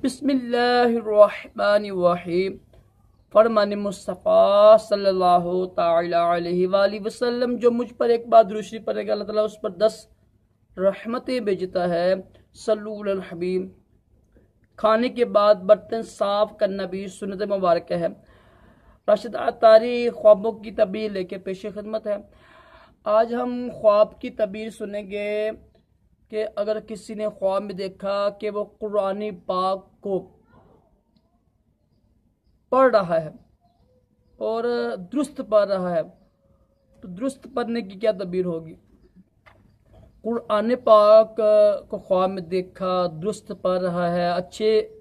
बिस्मिल्लाहिर्रहमानिर्रहीम। फरमान मुस्तफ़ा सल्लल्लाहु ताला अलैहि वसल्लम, जो मुझ पर एक बार दुरूद शरीफ पढ़ेगा अल्लाह ताला उस पर 10 रहमतें भेजता है। सल्लु अलल हबीब। खाने के बाद बर्तन साफ करना भी सुन्नत मुबारक है। राशिद अतारी ख्वाबों की तबीर लेके पेश खिदमत है। आज हम ख्वाब की तबीर सुनेंगे कि अगर किसी ने ख्वाब में देखा कि वो कुरान पाक को पढ़ रहा है और दुरुस्त पढ़ रहा है, तो दुरुस्त पढ़ने की क्या तबीर होगी। कुरान पाक को ख्वाब में देखा, दुरुस्त पढ़ रहा है, अच्छे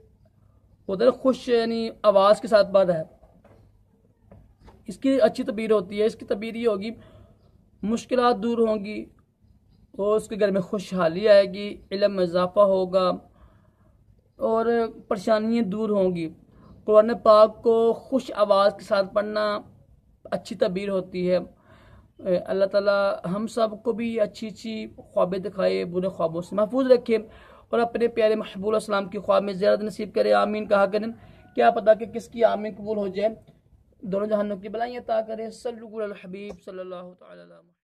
उधर खुश यानी आवाज़ के साथ पढ़ रहा है, इसकी अच्छी तबीर होती है। इसकी तबीर ये होगी, मुश्किलात दूर होंगी और उसके घर में खुशहाली आएगी, इल्म में इजाफा होगा और परेशानियाँ दूर होंगी। कुरान पाक को खुश आवाज़ के साथ पढ़ना अच्छी तबीर होती है। अल्लाह ताला हम सब को भी अच्छी अच्छी ख्वाबें दिखाए, बुरे ख्वाबों से महफूज रखे और अपने प्यारे महबूब सलाम की ख्वाब में ज़ियारत नसीब करे। आमीन कहा करें। क्या पता कि किसकी आमीन कबूल हो जाए, दोनों जहानों की भलाई अता करे। सल्लल्लाहु अलैहि हबीब सल्लल्लाहु अलैहि वसल्लम।